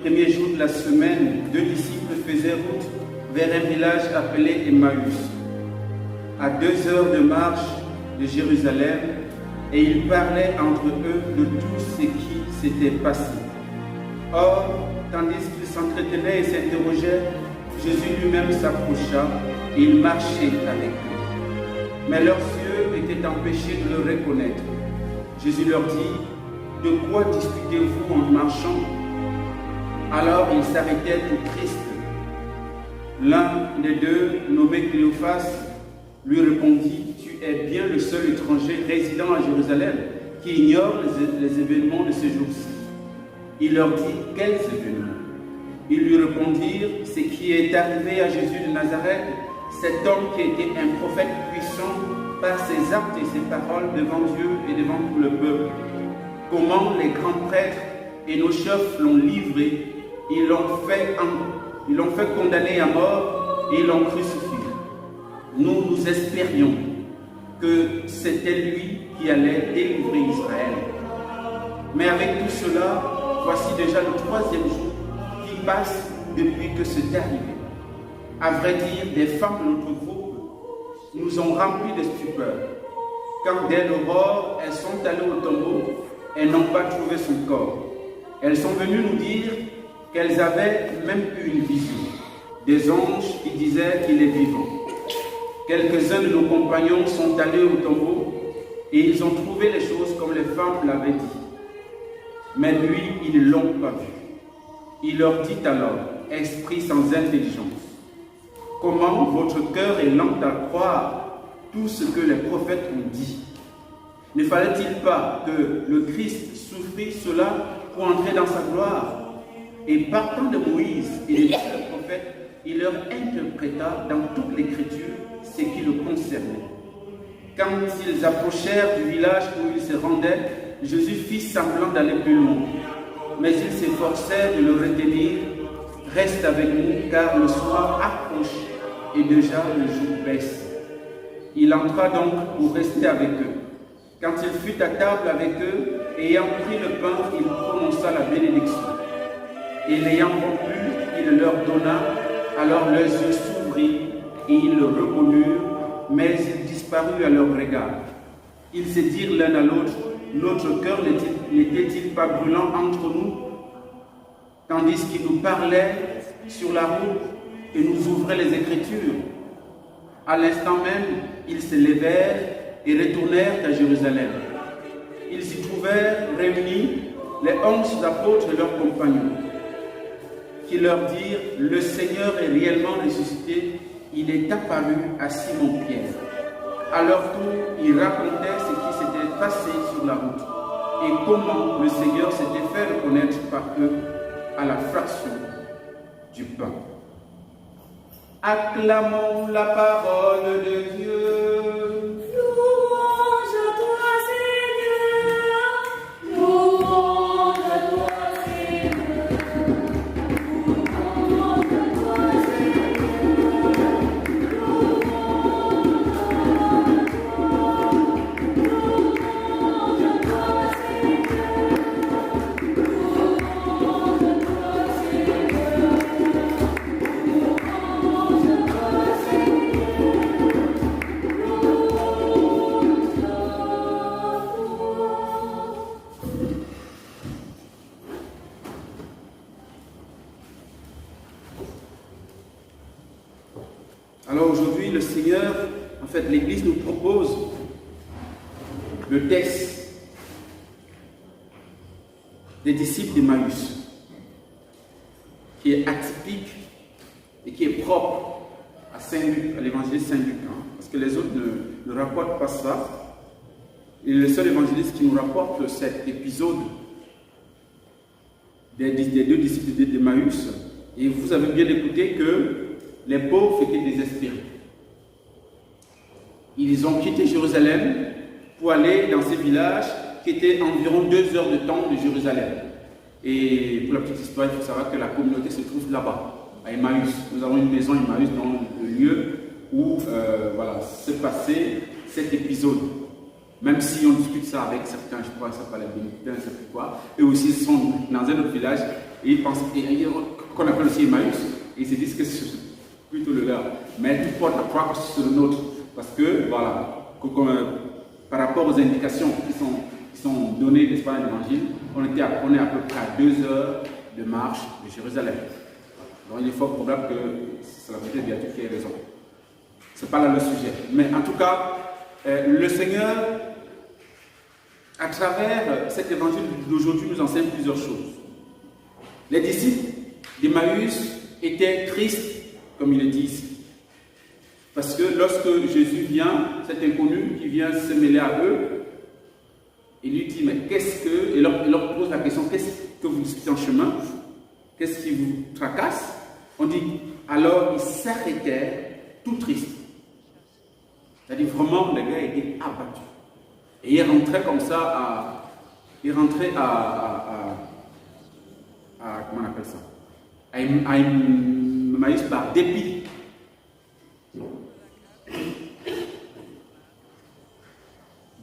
premier jour de la semaine, 2 disciples faisaient route vers un village appelé Emmaüs, à 2 heures de marche de Jérusalem, et ils parlaient entre eux de tout ce qui s'était passé. Or, tandis qu'ils s'entretenaient et s'interrogeaient, Jésus lui-même s'approcha et il marchait avec eux. Mais leurs yeux étaient empêchés de le reconnaître. Jésus leur dit: de quoi discutez-vous en marchant? Alors ils s'arrêtaient tout tristes. L'un des deux, nommé Cléophas, lui répondit: tu es bien le seul étranger résidant à Jérusalem qui ignore les événements de ce jour-ci. Il leur dit: quels événements? Ils lui répondirent: ce qui est arrivé à Jésus de Nazareth, cet homme qui était un prophète puissant par ses actes et ses paroles devant Dieu et devant tout le peuple. Comment les grands prêtres et nos chefs l'ont livré, ils l'ont fait condamner à mort et ils l'ont crucifié. Nous espérions que c'était lui qui allait délivrer Israël. Mais avec tout cela, voici déjà le 3e jour qui passe depuis que c'est arrivé. À vrai dire, des femmes de notre groupe nous ont remplis de stupeur. Quand dès l'aurore, elles sont allées au tombeau, elles n'ont pas trouvé son corps. Elles sont venues nous dire qu'elles avaient même eu une vision. Des anges qui disaient qu'il est vivant. Quelques-uns de nos compagnons sont allés au tombeau et ils ont trouvé les choses comme les femmes l'avaient dit. Mais lui, ils ne l'ont pas vu. Il leur dit alors, esprit sans intelligence, comment votre cœur est lent à croire tout ce que les prophètes ont dit? Ne fallait-il pas que le Christ souffrit cela pour entrer dans sa gloire? Et partant de Moïse et des prophètes, il leur interpréta dans toute l'écriture ce qui le concernait. Quand ils approchèrent du village où ils se rendaient, Jésus fit semblant d'aller plus loin. Mais ils s'efforçèrent de le retenir. Reste avec nous, car le soir approche et déjà le jour baisse. Il entra donc pour rester avec eux. Quand il fut à table avec eux, ayant pris le pain, il prononça la bénédiction. Et l'ayant rompu, il leur donna. Alors leurs yeux s'ouvrirent et ils le reconnurent, mais il disparut à leur regard. Ils se dirent l'un à l'autre: notre cœur n'était-il pas brûlant entre nous, tandis qu'il nous parlait sur la route et nous ouvrait les Écritures? À l'instant même, ils se levèrent et retournèrent à Jérusalem. Ils y trouvèrent réunis les 11 apôtres et leurs compagnons, qui leur dirent: le Seigneur est réellement ressuscité, il est apparu à Simon-Pierre. À leur tour, ils racontaient ce qui s'était passé sur la route et comment le Seigneur s'était fait reconnaître par eux à la fraction du pain. Acclamons la parole de Dieu. Alors aujourd'hui, le Seigneur, en fait, l'Église nous propose le texte des disciples d'Emmaüs, qui est atypique et qui est propre à Saint Luc, à l'évangéliste Saint Luc, parce que les autres ne rapportent pas ça. Il est le seul évangéliste qui nous rapporte cet épisode des 2 disciples d'Emmaüs. Et vous avez bien écouté que les pauvres étaient désespérés. Ils ont quitté Jérusalem pour aller dans ces villages qui étaient environ 2 heures de temps de Jérusalem. Et pour la petite histoire, il faut savoir que la communauté se trouve là-bas, à Emmaüs. Nous avons une maison Emmaüs dans le lieu où s'est passé cet épisode. Même si on discute ça avec certains, je crois que ça s'appelle les Bénédictins, je ne sais plus quoi, eux aussi sont dans un autre village et ils pensent, qu'on appelle aussi Emmaüs, et ils se disent que c'est plutôt le leur. Mais tout porte à croire que c'est le nôtre. Parce que, voilà, par rapport aux indications qui sont données, n'est-ce pas, à l'évangile, on est à peu près à 2 heures de marche de Jérusalem. Donc il est fort probable que c'est la vérité de Dieu qui ait raison. Ce n'est pas là le sujet. Mais en tout cas, le Seigneur, à travers cet évangile d'aujourd'hui, nous enseigne plusieurs choses. Les disciples d'Emmaüs étaient tristes, comme il est dit ici. Parce que lorsque Jésus vient, cet inconnu qui vient se mêler à eux, il lui dit, mais qu'est-ce que... Il leur pose la question, qu'est-ce que vous discutez en chemin? Qu'est-ce qui vous tracasse? On dit, alors ils s'arrêtèrent tout tristes. C'est-à-dire vraiment, les gars étaient abattus. Et ils rentraient comme ça comment on appelle ça? À Emmaüs par dépit.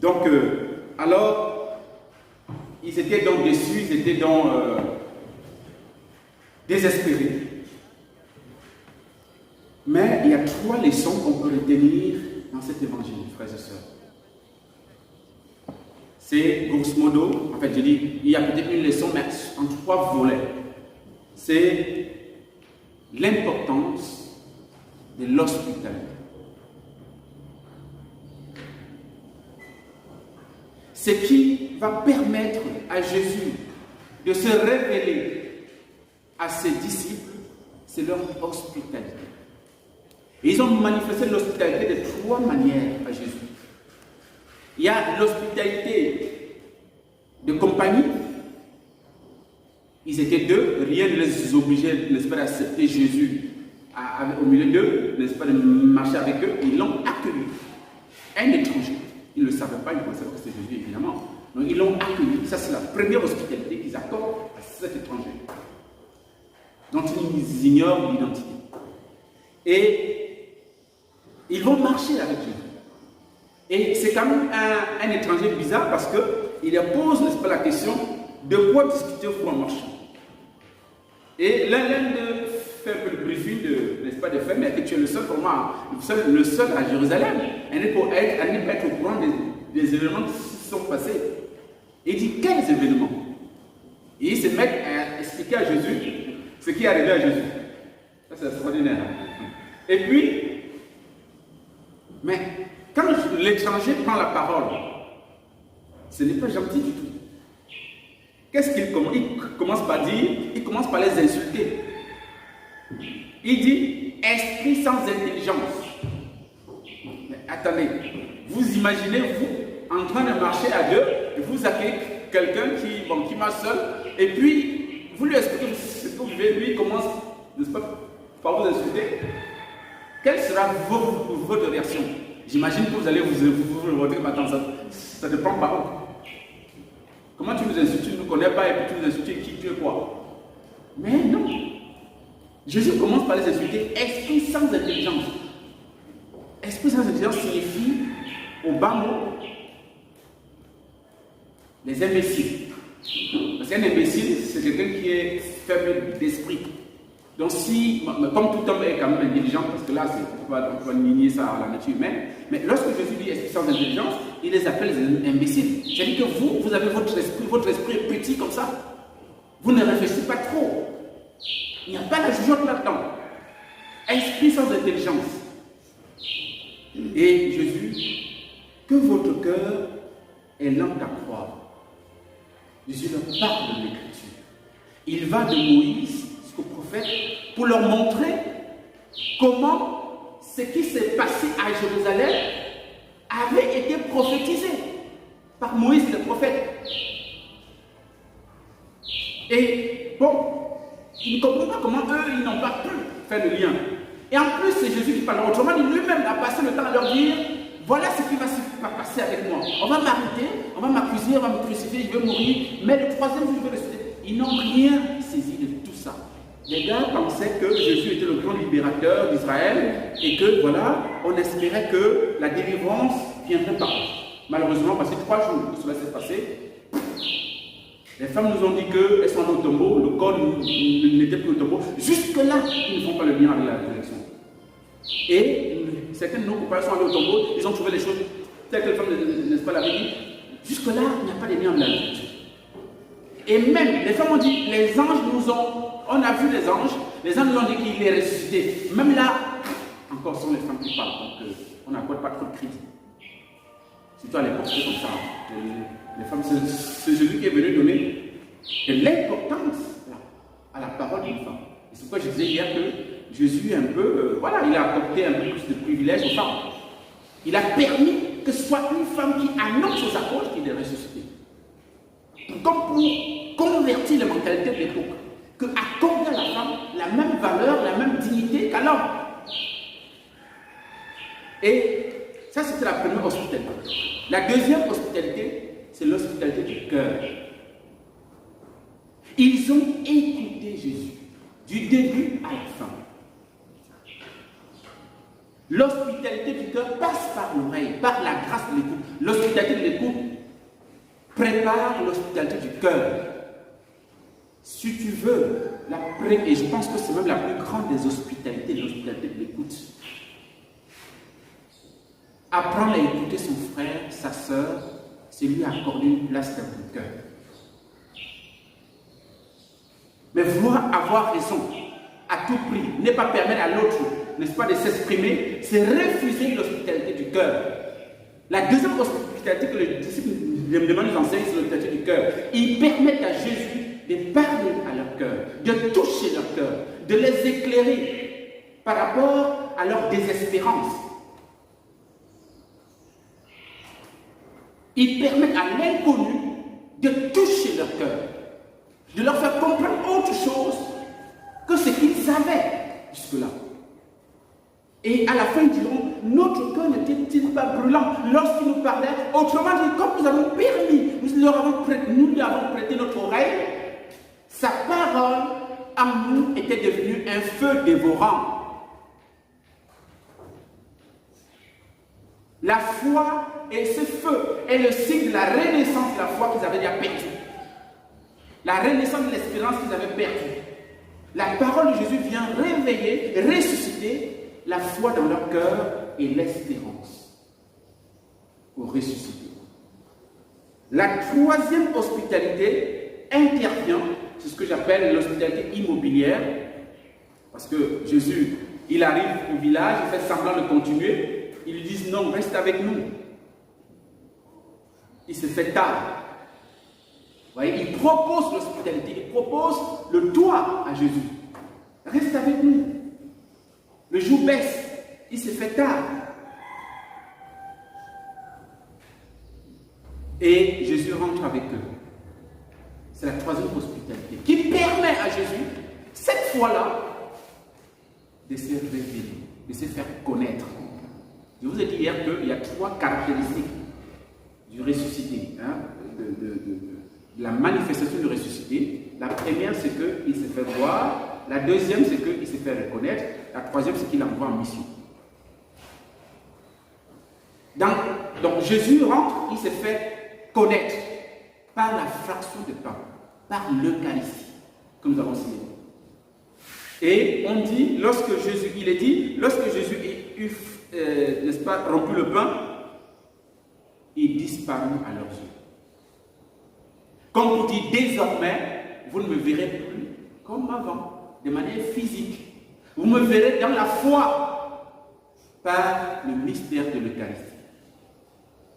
Donc, alors, ils étaient donc déçus, ils étaient donc désespérés. Mais il y a 3 leçons qu'on peut retenir dans cet évangile, frères et sœurs. C'est, grosso modo, en fait, je dis, il y a peut-être une leçon, mais en 3 volets. C'est l'importance de l'hospitalité. Ce qui va permettre à Jésus de se révéler à ses disciples, c'est leur hospitalité. Et ils ont manifesté l'hospitalité de 3 manières à Jésus. Il y a l'hospitalité de compagnie. Ils étaient 2, rien ne les obligeait, n'est-ce pas, d'accepter Jésus au milieu d'eux, n'est-ce pas, de marcher avec eux. Ils l'ont accueilli. Un étranger. Ils ne le savaient pas, ils pensaient que c'était Jésus, évidemment. Donc ils l'ont accueilli. Ça, c'est la première hospitalité qu'ils accordent à cet étranger, dont ils ignorent l'identité. Et ils vont marcher avec Jésus. Et c'est quand même un étranger bizarre parce qu'il leur pose, n'est-ce pas, la question, de quoi discutez-vous en marchant? Et l'un de fait un peu le briefing, n'est-ce pas, de faire, mais que tu es le seul pour moi, le seul à Jérusalem, à ne pas être au courant des événements qui se sont passés. Et il dit, quels événements? Et il se met à expliquer à Jésus ce qui est arrivé à Jésus. Ça, c'est extraordinaire. Et puis, mais quand l'étranger prend la parole, ce n'est pas gentil du tout. Qu'est-ce qu'il commence? Il commence par dire, il commence par les insulter. Il dit, esprit sans intelligence. Mais attendez, vous imaginez, vous, en train de marcher à 2, et vous accueillez quelqu'un qui marche seul, et puis vous lui expliquez ce que vous vivez, lui il commence, n'est-ce pas, par vous insulter. Quelle sera votre réaction? J'imagine que vous allez vous remonter maintenant, ça ne prend pas où. Comment tu nous insultes, tu ne nous connais pas et puis tu nous insultes, qui tu es quoi? Mais non. Jésus commence par les insulter, esprit sans intelligence. Esprit sans intelligence signifie, au bas mot, les imbéciles. Parce qu'un imbécile, c'est quelqu'un qui est faible d'esprit. Donc si, comme tout homme est quand même intelligent, parce que là, on va nier ça à la nature humaine, mais lorsque Jésus dit esprit sans intelligence, il les appelle les imbéciles. C'est-à-dire que vous avez votre esprit est petit comme ça. Vous ne réfléchissez pas trop. Il n'y a pas de jugeote là-dedans. Esprit sans intelligence. Et Jésus, que votre cœur est lent à croire. Jésus leur parle de l'Écriture. Il va de Moïse jusqu'au prophète pour leur montrer comment ce qui s'est passé à Jérusalem avait été prophétisé par Moïse le prophète. Et bon, ils ne comprennent pas comment eux, ils n'ont pas pu faire le lien. Et en plus, c'est Jésus qui parle. Autrement, lui-même a passé le temps à leur dire, voilà ce qui va se passer avec moi. On va m'arrêter, on va m'accuser, on va me crucifier, je vais mourir. Mais le 3e jour, je vais rester. Ils n'ont rien saisi de tout ça. Les gars pensaient que Jésus était le grand libérateur d'Israël et que, voilà, on espérait que la délivrance viendrait par eux. Malheureusement, passé 3 jours que cela s'est passé, Les femmes nous ont dit qu'elles sont au tombeau, le corps n'était plus au tombeau. Jusque-là, ils ne font pas le lien avec la résurrection. Et certains de nos copains sont allés au tombeau, ils ont trouvé les choses telles que les femmes, n'est-ce pas, l'avaient dit. Jusque-là, il n'y a pas de lien avec la résurrection. Et même, les femmes ont dit, les anges nous ont, on a vu les anges nous ont dit qu'il est ressuscité. Même là, encore sont les femmes qui parlent, donc on n'accorde pas trop de crédit. Surtout à l'époque, c'est comme ça. Les femmes, c'est Jésus qui est venu donner de l'importance à la parole d'une femme. Et c'est pourquoi je disais hier que Jésus est un peu, voilà, il a apporté un peu plus de privilèges aux femmes. Il a permis que ce soit une femme qui annonce aux apôtres qu'il est ressuscité. Comme pour convertir les mentalités de l'époque. Que accorder à la femme la même valeur, la même dignité qu'à l'homme. Et ça, c'était la première hospitalité. La deuxième hospitalité, c'est l'hospitalité du cœur. Ils ont écouté Jésus, du début à la fin. L'hospitalité du cœur passe par l'oreille, par la grâce de l'écoute. L'hospitalité de l'écoute prépare l'hospitalité du cœur. Si tu veux, et je pense que c'est même la plus grande des hospitalités, l'hospitalité de l'écoute. Apprendre à écouter son frère, sa soeur, c'est lui accorder une place dans le cœur. Mais vouloir avoir raison à tout prix, ne pas permettre à l'autre, n'est-ce pas, de s'exprimer, c'est refuser l'hospitalité du cœur. La deuxième hospitalité que les disciples me demandent nous enseigner, c'est l'hospitalité du cœur. Ils permettent à Jésus de parler à leur cœur, de toucher leur cœur, de les éclairer par rapport à leur désespérance. Ils permettent à l'inconnu de toucher leur cœur, de leur faire comprendre autre chose que ce qu'ils avaient jusque-là. Et à la fin, ils diront, notre cœur n'était-il pas brûlant lorsqu'ils nous parlaient? Autrement dit, comme nous avons permis, nous lui avons prêté notre oreille, sa parole en nous était devenue un feu dévorant. La foi et ce feu est le signe de la renaissance de la foi qu'ils avaient déjà perdue. La renaissance de l'espérance qu'ils avaient perdue. La parole de Jésus vient réveiller, ressusciter la foi dans leur cœur et l'espérance au ressuscité. La troisième hospitalité intervient, c'est ce que j'appelle l'hospitalité immobilière, parce que Jésus, il arrive au village, il fait semblant de continuer, ils lui disent non, reste avec nous. Il se fait tard. Vous voyez, il propose l'hospitalité, il propose le toit à Jésus. Reste avec nous. Le jour baisse, il se fait tard. Et Jésus rentre avec eux. C'est la troisième hospitalité qui permet à Jésus, cette fois-là, de se révéler, de se faire connaître. Je vous ai dit hier qu'il y a trois caractéristiques du ressuscité, hein, de la manifestation du ressuscité. La première, c'est qu'il se fait voir. La deuxième, c'est qu'il se fait reconnaître. La troisième, c'est qu'il envoie en mission. Donc Jésus rentre, il se fait connaître par la fraction de pain, par l'Eucharistie, que nous avons signé. Et on dit, lorsque Jésus eut, n'est-ce pas, rompu le pain, il disparut à leurs yeux. Comme pour dire, désormais, vous ne me verrez plus comme avant, de manière physique. Vous me verrez dans la foi, par le mystère de l'Eucharistie.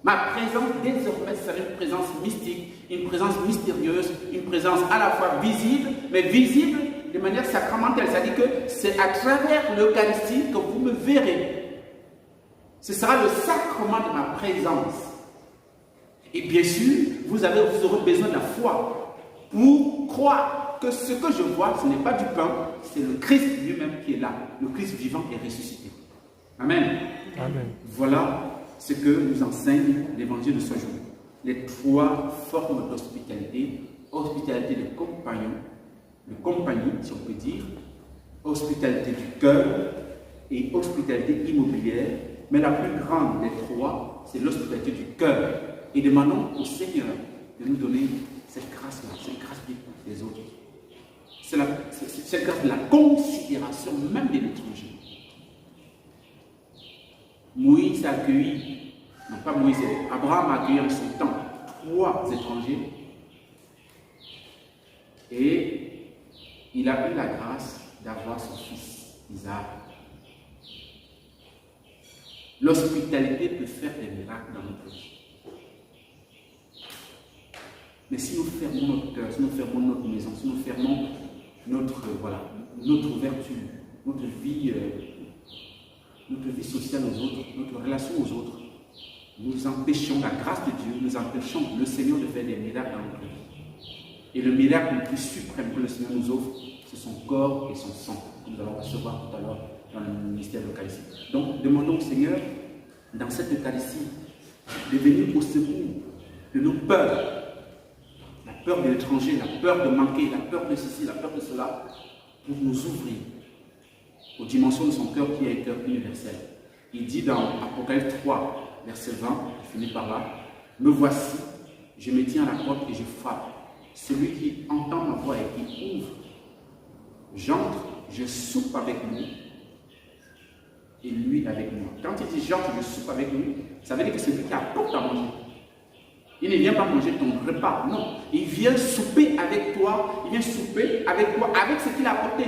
Ma présence désormais sera une présence mystique, une présence mystérieuse, une présence à la fois visible, mais visible de manière sacramentelle. C'est-à-dire que c'est à travers l'Eucharistie que vous me verrez. Ce sera le sacrement de ma présence. Et bien sûr, vous aurez besoin de la foi pour croire que ce que je vois, ce n'est pas du pain, c'est le Christ lui-même qui est là. Le Christ vivant et ressuscité. Amen. Amen. Voilà ce que nous enseigne l'évangile de ce jour. Les trois formes d'hospitalité. Hospitalité de compagnon, de compagnie, si on peut dire. Hospitalité du cœur et hospitalité immobilière. Mais la plus grande des trois, c'est l'hospitalité du cœur. Et demandons au Seigneur de nous donner cette grâce-là, cette grâce des autres. C'est cette grâce de la considération même de l'étranger. Moïse a accueilli, non pas Moïse, Abraham a accueilli en son temps 3 étrangers et il a eu la grâce d'avoir son fils Isaac. L'hospitalité peut faire des miracles dans notre vie. Mais si nous fermons notre cœur, si nous fermons notre maison, si nous fermons notre ouverture, notre vie sociale aux autres, notre relation aux autres, nous empêchons la grâce de Dieu, nous empêchons le Seigneur de faire des miracles dans notre vie. Et le miracle le plus suprême que le Seigneur nous offre, c'est son corps et son sang, que nous allons recevoir tout à l'heure dans le ministère de l'Eucharistie. Donc, demandons au Seigneur, dans cette Eucharistie, de venir au secours de nos peurs. La peur de l'étranger, la peur de manquer, la peur de ceci, la peur de cela, pour nous ouvrir aux dimensions de son cœur qui est un cœur universel. Il dit dans Apocalypse 3, verset 20, je finis par là, « Me voici, je me tiens à la porte et je frappe. Celui qui entend ma voix et qui ouvre, j'entre, je soupe avec lui et lui avec moi. » Quand il dit « j'entre, je soupe avec lui », ça veut dire que c'est lui qui apporte à manger. Il ne vient pas manger ton repas, non. Il vient souper avec toi, avec ce qu'il a apporté.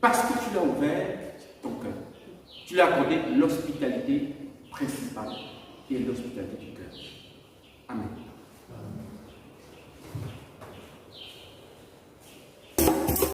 Parce que tu l'as ouvert ton cœur. Tu lui as accordé l'hospitalité principale et l'hospitalité du cœur. Amen.